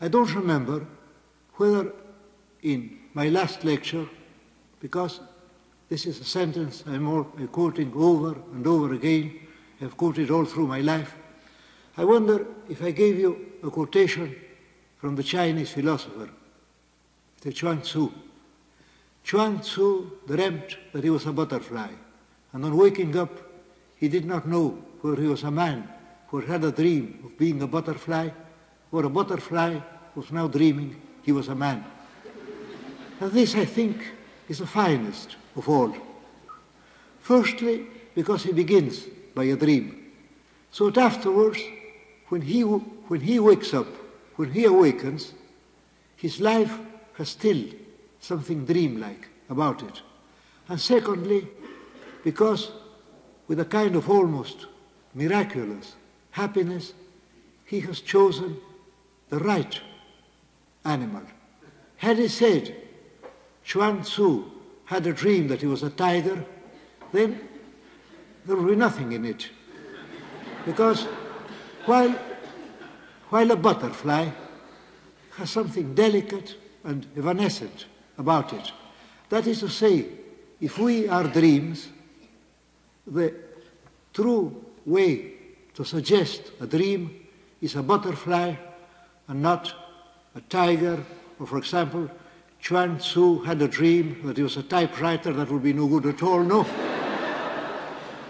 I don't remember whether in my last lecture, because this is a sentence I'm quoting over and over again, I've quoted all through my life, I wonder if I gave you a quotation from the Chinese philosopher, the Chuang Tzu. Chuang Tzu dreamt that he was a butterfly, and on waking up, he did not know whether he was a man who had a dream of being a butterfly, or a butterfly was now dreaming he was a man. And this, I think, is the finest of all. Firstly, because he begins by a dream, so that afterwards, when he wakes up, when he awakens, his life has still something dreamlike about it. And secondly, because with a kind of almost miraculous happiness, he has chosen the right animal. Had he said Chuang Tzu had a dream that he was a tiger, then there would be nothing in it. Because while a butterfly has something delicate and evanescent about it, that is to say, if we are dreams, the true way to suggest a dream is a butterfly and not a tiger. Or, for example, Chuang Tzu had a dream that he was a typewriter, that would be no good at all, no?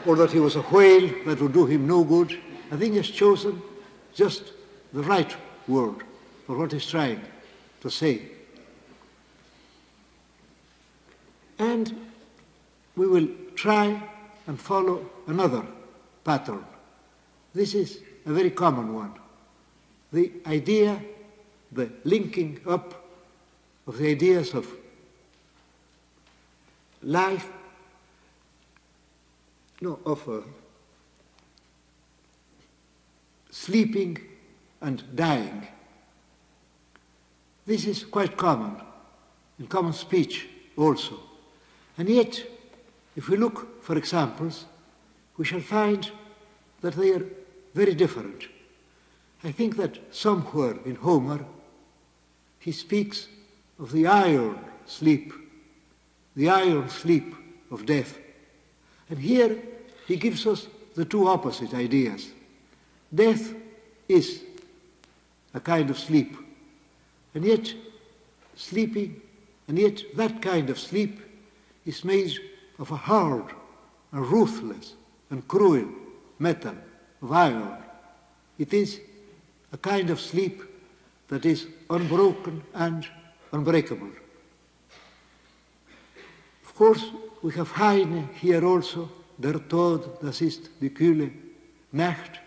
Or that he was a whale, that would do him no good. I think he's chosen just the right word for what he's trying to say. And we will try and follow another pattern. This is a very common one. The idea, the linking up of the ideas of life, sleeping and dying. This is quite common, in common speech also. And yet, if we look for examples, we shall find that they are very different. I think that somewhere in Homer, he speaks of the iron sleep of death. And here he gives us the two opposite ideas. Death is a kind of sleep, and yet that kind of sleep is made of a hard and ruthless and cruel metal of iron. It is a kind of sleep that is unbroken and unbreakable. Of course, we have Heine here also, Der Tod, das ist die kühle Nacht.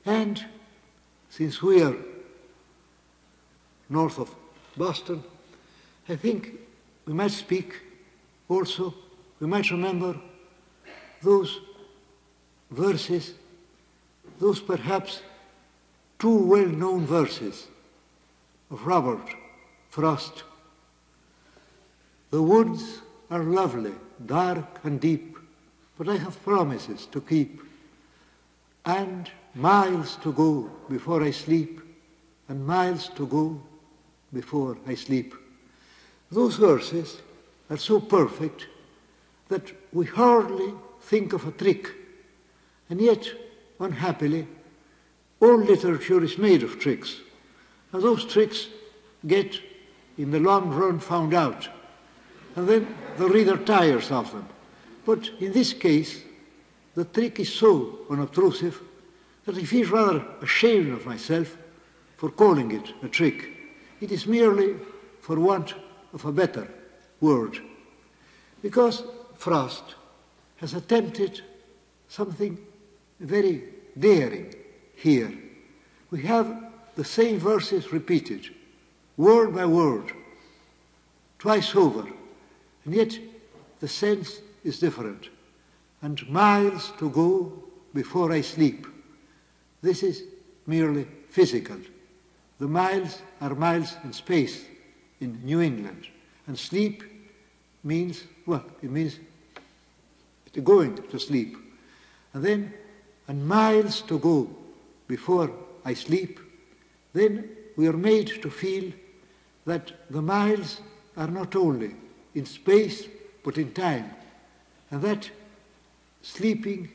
And since we are north of Boston, I think we might speak also, we might remember those verses, those perhaps two well-known verses of Robert Frost. The woods are lovely, dark and deep, but I have promises to keep, and miles to go before I sleep, and miles to go before I sleep. Those verses are so perfect that we hardly think of a trick, and yet, unhappily, all literature is made of tricks, and those tricks get, in the long run, found out, and then the reader tires of them. But in this case, the trick is so unobtrusive that I feel rather ashamed of myself for calling it a trick. It is merely for want of a better word. Because Frost has attempted something very daring here. We have the same verses repeated, word by word, twice over, and yet the sense is different. And miles to go before I sleep. This is merely physical. The miles are miles in space in New England. And sleep means, well, it means going to sleep. And then, and miles to go before I sleep, then we are made to feel that the miles are not only in space but in time, and that sleeping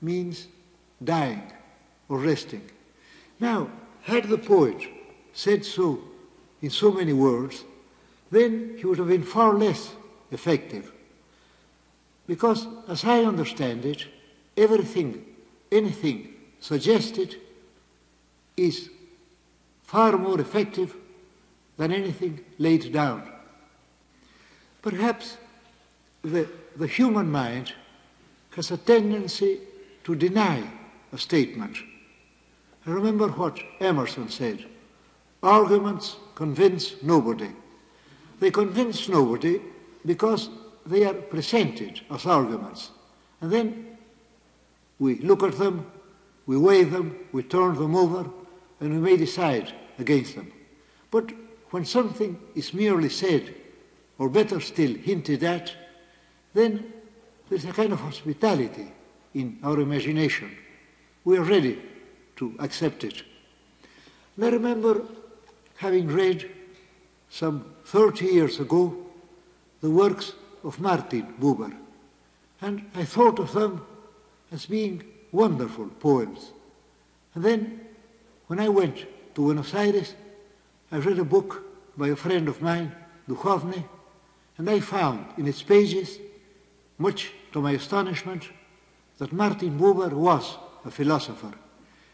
means dying or resting. Now, had the poet said so in so many words, then he would have been far less effective. Because, as I understand it, anything suggested is far more effective than anything laid down. Perhaps the human mind has a tendency to deny a statement. I remember what Emerson said: arguments convince nobody. They convince nobody because they are presented as arguments. And then we look at them, we weigh them, we turn them over, and we may decide against them. But when something is merely said, or better still, hinted at, then there's a kind of hospitality in our imagination. We are ready to accept it. And I remember having read some 30 years ago the works of Martin Buber, and I thought of them as being wonderful poems. And then, when I went to Buenos Aires, I read a book by a friend of mine, Duhovny, and I found in its pages, much to my astonishment, that Martin Buber was a philosopher,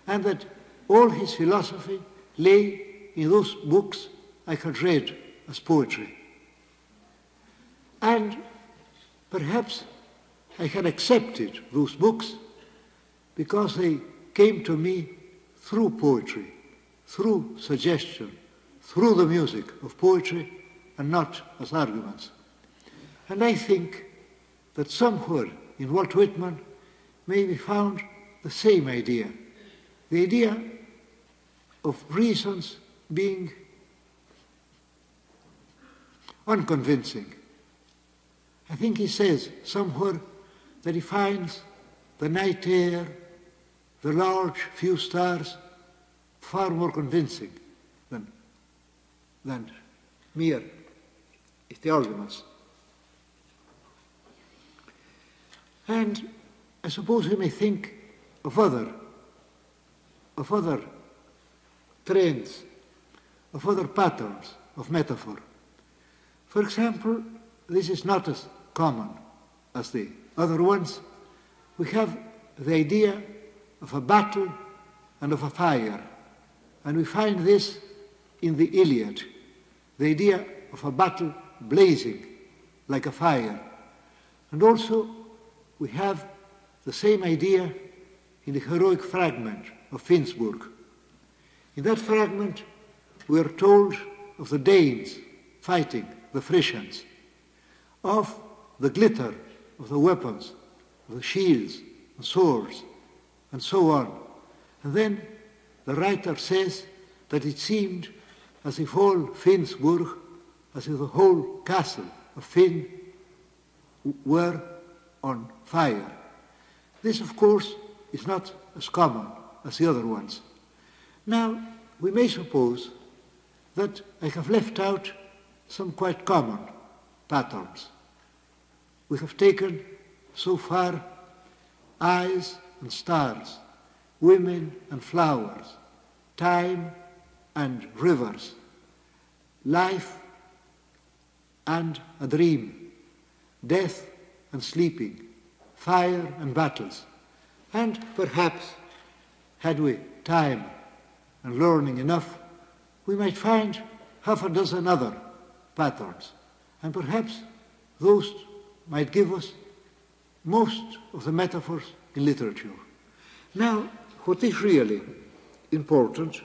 and that all his philosophy lay in those books I had read as poetry. And perhaps I had accepted those books because they came to me through poetry, through suggestion, through the music of poetry, and not as arguments. And I think that somewhere in Walt Whitman may be found the same idea, the idea of reasons being unconvincing. I think he says somewhere that he finds the night air, the large few stars, far more convincing than mere the arguments. And I suppose we may think of other trends, of other patterns of metaphor. For example, this is not as common as the other ones. We have the idea of a battle and of a fire, and we find this in the Iliad, the idea of a battle blazing like a fire. And also we have the same idea in the heroic fragment of Finnsburg. In that fragment we are told of the Danes fighting the Frisians, of the glitter of the weapons, of the shields and swords, and so on. And then the writer says that it seemed as if all Finnsburg, as if the whole castle of Finn were on fire. This, of course, is not as common as the other ones. Now, we may suppose that I have left out some quite common patterns. We have taken so far eyes and stars, women and flowers, time and rivers, life and a dream, death and sleeping, fire and battles. And perhaps, had we time and learning enough, we might find half a dozen other patterns. And perhaps those might give us most of the metaphors in literature. Now, what is really important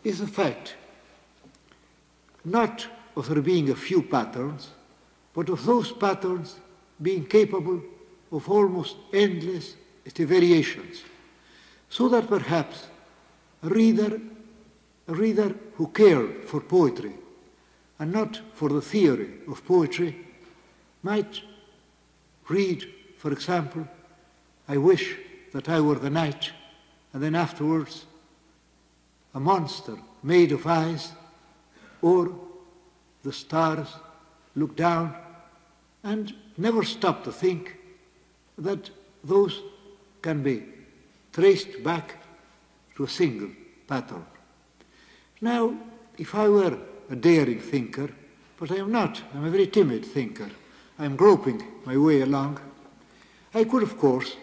is the fact not of there being a few patterns, but of those patterns being capable of almost endless variations, so that perhaps a reader who cared for poetry and not for the theory of poetry might read, for example, I wish that I were the night, and then afterwards a monster made of ice, or the stars look down and never stop to think that those can be traced back to a single pattern. Now, if I were a daring thinker, but I am not, I'm a very timid thinker, I'm groping my way along, I could, of course,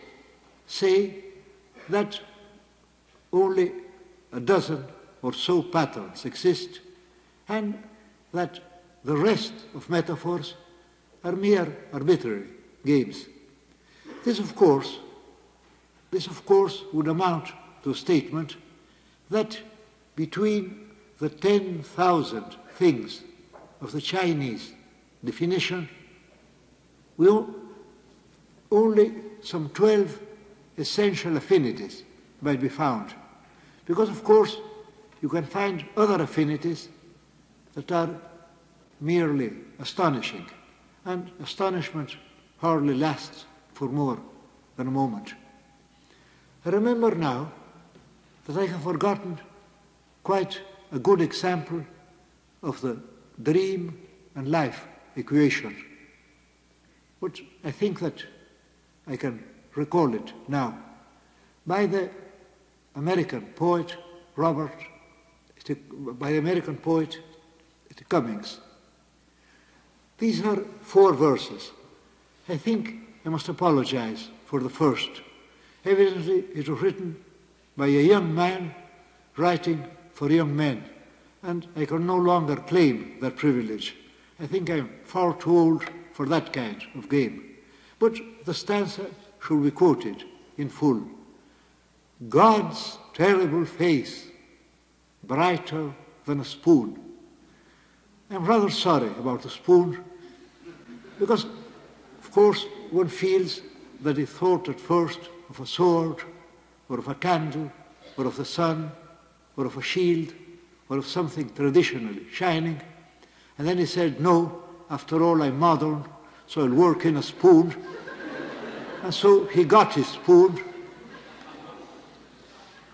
say that only a dozen or so patterns exist, and that the rest of metaphors are mere arbitrary games. This, of course, would amount to a statement that between the 10,000 things of the Chinese definition, only some 12 essential affinities might be found. Because, of course, you can find other affinities that are merely astonishing, and astonishment hardly lasts for more than a moment. I remember now that I have forgotten quite a good example of the dream and life equation, but I think that I can recall it now, by the American poet Cummings. These are 4 verses. I think I must apologize for the first. Evidently, it was written by a young man writing for young men, and I can no longer claim that privilege. I think I'm far too old for that kind of game. But the stanza should be quoted in full. God's terrible face, brighter than a spoon. I'm rather sorry about the spoon, because, of course, one feels that he thought at first of a sword, or of a candle, or of the sun, or of a shield, or of something traditionally shining. And then he said, no, after all, I'm modern, so I'll work in a spoon. And so he got his spoon.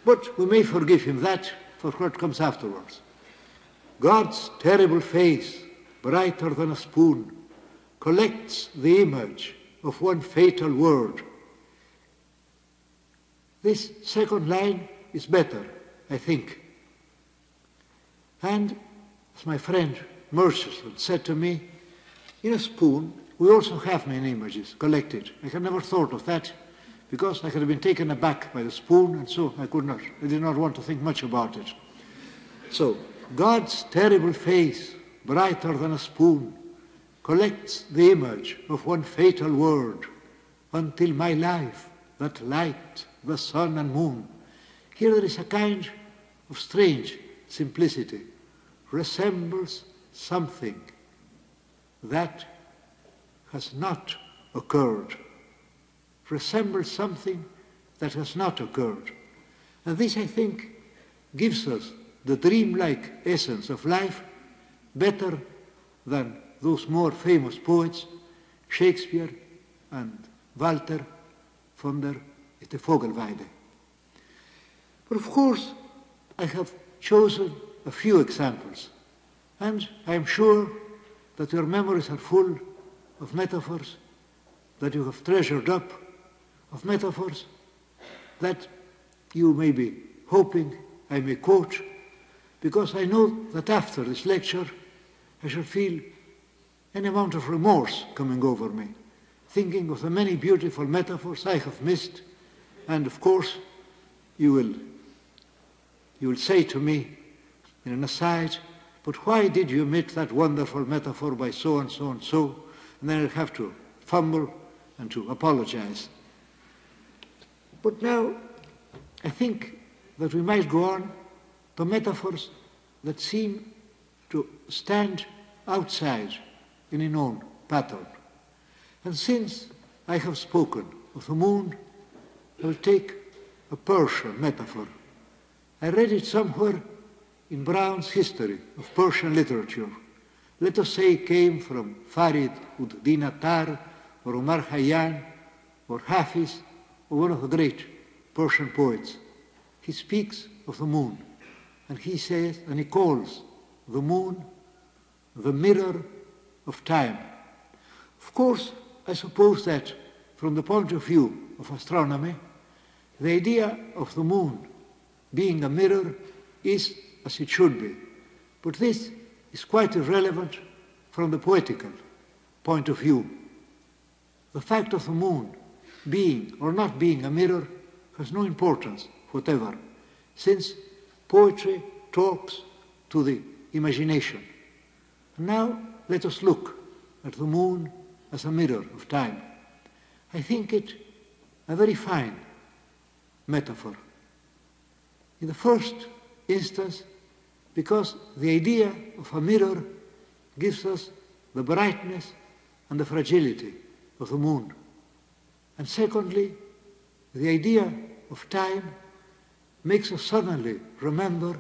But we may forgive him that for what comes afterwards. God's terrible face, brighter than a spoon, collects the image of one fatal word. This second line is better, I think. And, as my friend Murchison said to me, in a spoon we also have many images collected. I had never thought of that, because I had been taken aback by the spoon, and so I did not want to think much about it. So, God's terrible face, brighter than a spoon, collects the image of one fatal word, until my life, that light, the sun and moon. Here there is a kind of strange simplicity, resembles something that has not occurred, resembles something that has not occurred. And this, I think, gives us the dreamlike essence of life better than those more famous poets, Shakespeare and Walter von der Vogelweide. But of course, I have chosen a few examples, and I am sure that your memories are full of metaphors that you have treasured up, of metaphors that you may be hoping I may quote, because I know that after this lecture I shall feel an amount of remorse coming over me, thinking of the many beautiful metaphors I have missed. And of course you will say to me in an aside, but why did you omit that wonderful metaphor by so and so and so? And then I'll have to fumble and to apologize. But now I think that we might go on to metaphors that seem to stand outside any known pattern. And since I have spoken of the moon, I will take a Persian metaphor. I read it somewhere in Brown's History of Persian Literature. Let us say it came from Farid ud Din Attar, or Omar Khayyam, or Hafiz, or one of the great Persian poets. He speaks of the moon, and he says, and he calls the moon the mirror of time. Of course, I suppose that from the point of view of astronomy, the idea of the moon being a mirror is as it should be. But this is quite irrelevant from the poetical point of view. The fact of the moon being or not being a mirror has no importance whatever, since poetry talks to the imagination. And now let us look at the moon as a mirror of time. I think it a very fine metaphor. In the first instance, because the idea of a mirror gives us the brightness and the fragility of the moon. And secondly, the idea of time makes us suddenly remember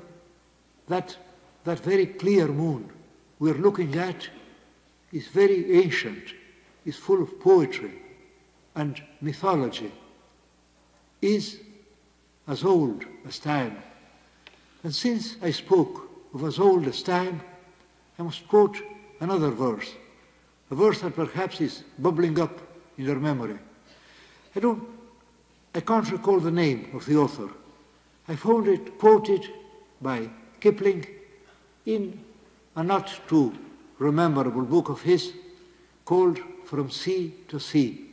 that that very clear moon we're looking at is very ancient, is full of poetry and mythology, is as old as time. And since I spoke of as old as time, I must quote another verse, a verse that perhaps is bubbling up in your memory. I can't recall the name of the author. I found it quoted by Kipling in a not too rememberable book of his called From Sea to Sea.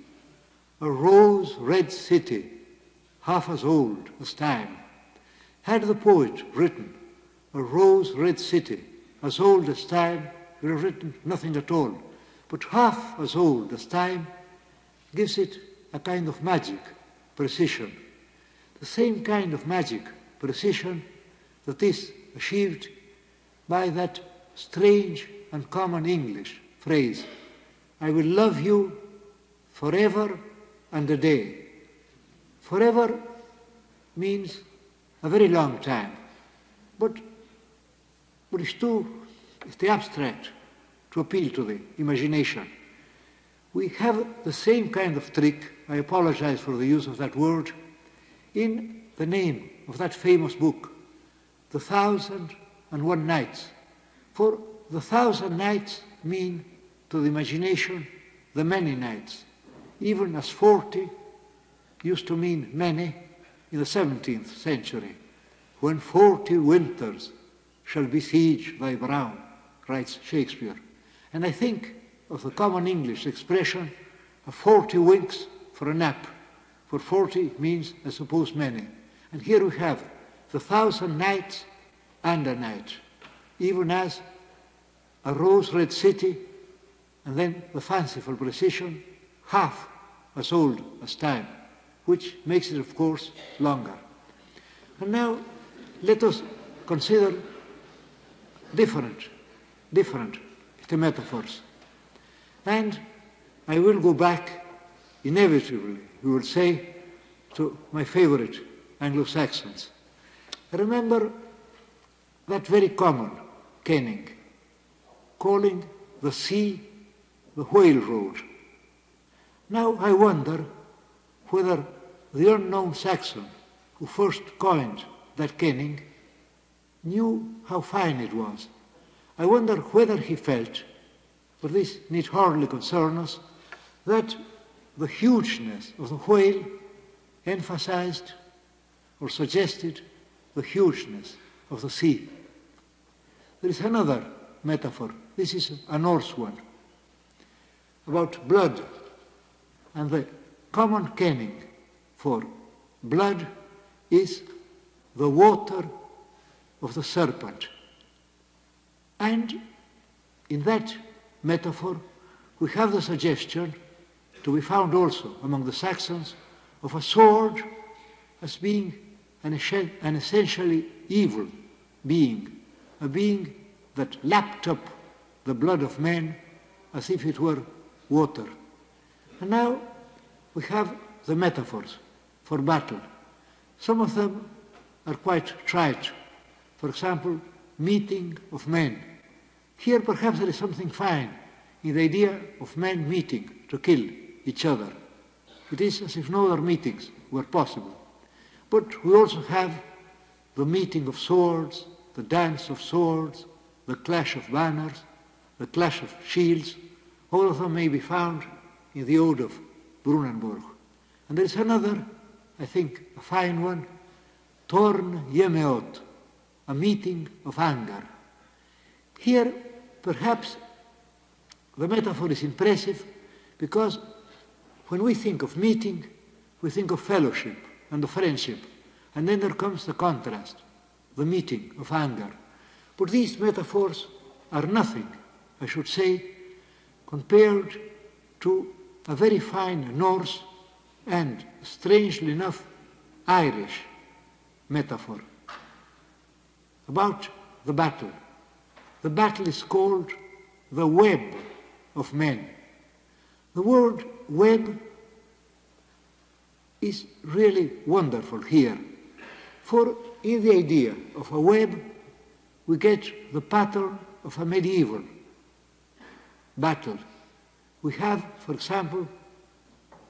A rose-red city, half as old as time. Had the poet written a rose-red city as old as time, he would have written nothing at all. But half as old as time gives it a kind of magic precision. The same kind of magic precision that is achieved by that strange and common English phrase, I will love you forever and a day. Forever means a very long time, but it's the abstract to appeal to the imagination. We have the same kind of trick, I apologize for the use of that word, in the name of that famous book, The 1001 Nights. For the 1,000 nights mean to the imagination the many nights, even as 40 used to mean many in the 17th century. When 40 winters shall besiege thy brow, writes Shakespeare. And I think of the common English expression of 40 winks for a nap, for 40 means, I suppose, many. And here we have the 1,000 nights and a night, even as a rose-red city, and then the fanciful precision, half as old as time, which makes it, of course, longer. And now let us consider different metaphors. And I will go back, inevitably, we will say, to my favorite Anglo-Saxons. I remember that very common kenning, calling the sea the whale road. Now I wonder whether the unknown Saxon who first coined that kenning knew how fine it was. I wonder whether he felt, but this need hardly concern us, that the hugeness of the whale emphasized or suggested the hugeness of the sea. There is another metaphor, this is a Norse one, about blood, and the common kenning for blood is the water of the serpent. And in that metaphor we have the suggestion, to be found also among the Saxons, of a sword as being an essentially evil being, a being that lapped up the blood of men as if it were water. And now we have the metaphors for battle. Some of them are quite trite. For example, meeting of men. Here perhaps there is something fine in the idea of men meeting to kill each other. It is as if no other meetings were possible. But we also have the meeting of swords, the dance of swords, the clash of banners, the clash of shields, all of them may be found in the Ode of Brunenburg. And there is another, I think, a fine one, Torn Yemeot, a meeting of anger. Here, perhaps, the metaphor is impressive because when we think of meeting, we think of fellowship and of friendship. And then there comes the contrast, the meeting of anger. But these metaphors are nothing, I should say, compared to a very fine Norse and, strangely enough, Irish metaphor about the battle. The battle is called the web of men. The word web is really wonderful here, for in the idea of a web we get the pattern of a medieval battle. We have, for example,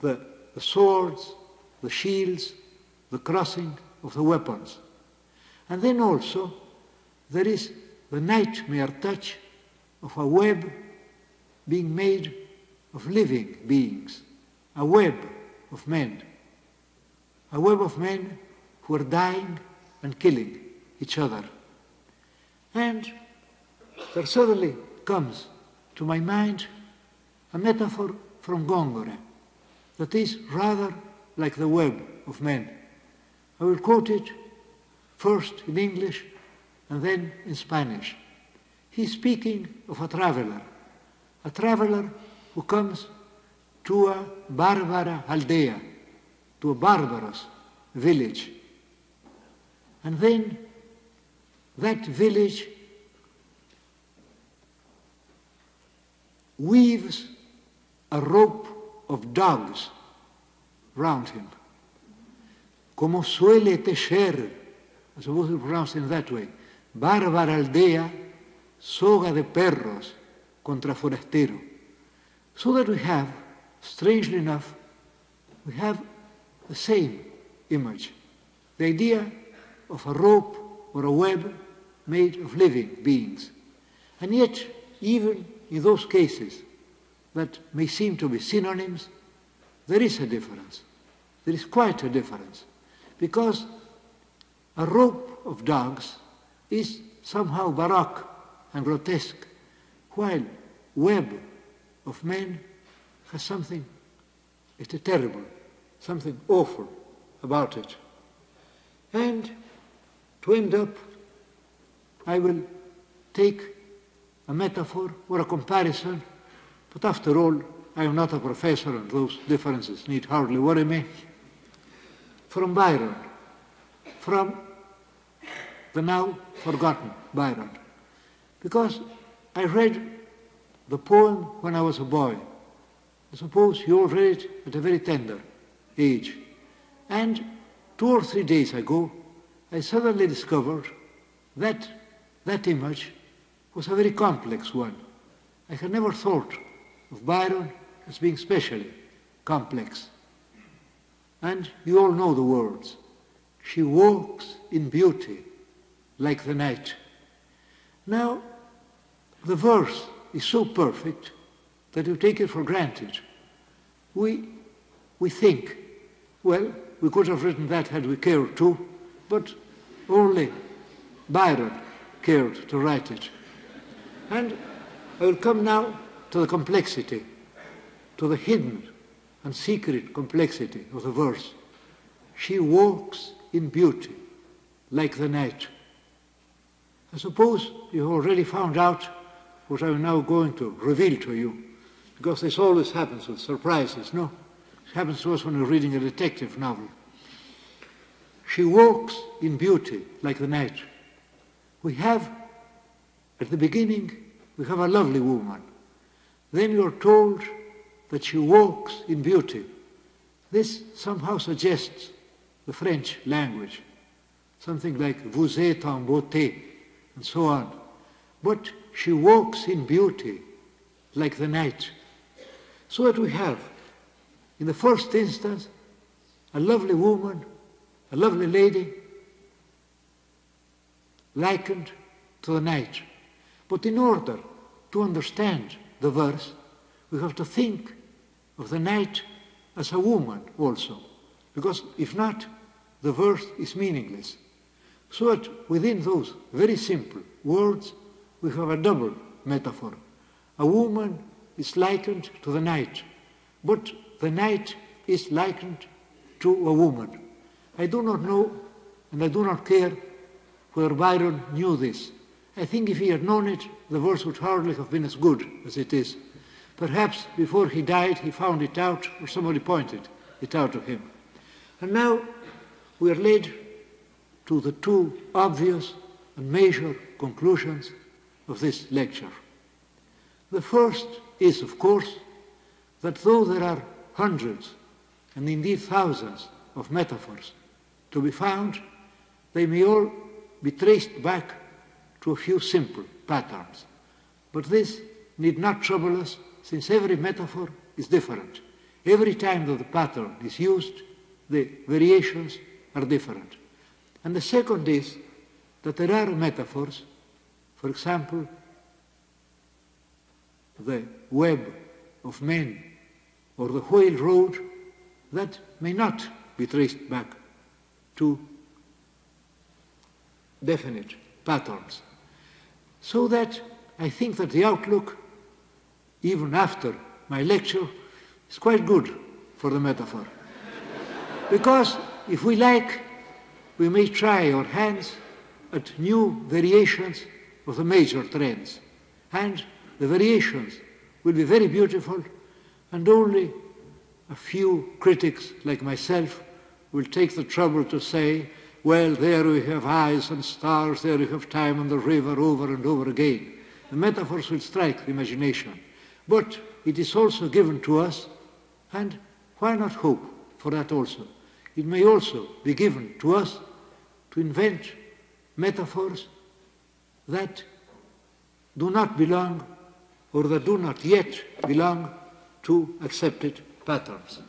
the swords, the shields, the crossing of the weapons. And then also there is the nightmare touch of a web being made of living beings, a web of men who are dying and killing each other. And there suddenly comes to my mind a metaphor from Gongore that is rather like the web of men. I will quote it first in English and then in Spanish. He's speaking of a traveler who comes to a barbara aldea, to a barbarous village. And then that village weaves a rope of dogs round him. Como suele tejer, I suppose it's pronounced in that way, bárbara aldea, soga de perros contra forastero. So that we have, strangely enough, we have the same image. The idea of a rope or a web made of living beings. And yet, even in those cases that may seem to be synonyms, there is a difference. There is quite a difference. Because a rope of dogs is somehow baroque and grotesque, while web of men has something, it's terrible, something awful about it. And to end up, I will take a metaphor or a comparison, but after all, I am not a professor and those differences need hardly worry me, from Byron, from the now forgotten Byron. Because I read the poem when I was a boy. I suppose you all read it at a very tender age. And 2 or 3 days ago, I suddenly discovered that that image was a very complex one. I had never thought of Byron as being specially complex. And you all know the words. She walks in beauty like the night. Now, the verse is so perfect that you take it for granted. We think, well, we could have written that had we cared to, but only Byron cared to write it. And I will come now to the complexity, to the hidden and secret complexity of the verse. She walks in beauty like the night. I suppose you've already found out what I'm now going to reveal to you, because this always happens with surprises, no? It happens to us when we're reading a detective novel. She walks in beauty like the night. We have, at the beginning, we have a lovely woman. Then you're told that she walks in beauty. This somehow suggests the French language, something like vous êtes en beauté, and so on. But she walks in beauty like the night. So that we have, in the first instance, a lovely woman, a lovely lady, likened to the night. But in order to understand the verse, we have to think of the night as a woman also, because if not, the verse is meaningless. So that within those very simple words, we have a double metaphor. A woman is likened to the night, but the night is likened to a woman. I do not know, and I do not care whether Byron knew this. I think if he had known it, the verse would hardly have been as good as it is. Perhaps before he died, he found it out, or somebody pointed it out to him. And now we are led to the two obvious and major conclusions of this lecture. The first is, of course, that though there are hundreds and indeed thousands of metaphors to be found, they may all be traced back to a few simple patterns. But this need not trouble us, since every metaphor is different. Every time that the pattern is used, the variations are different. And the second is that there are metaphors, for example, the web of men or the whale road, that may not be traced back to definite patterns. So that I think that the outlook, even after my lecture, is quite good for the metaphor. Because if we like, we may try our hands at new variations of the major trends. And the variations will be very beautiful, and only a few critics like myself will take the trouble to say, well, there we have eyes and stars, there we have time on the river over and over again. The metaphors will strike the imagination. But it is also given to us, and why not hope for that also? It may also be given to us to invent metaphors that do not belong or that do not yet belong to accepted patterns.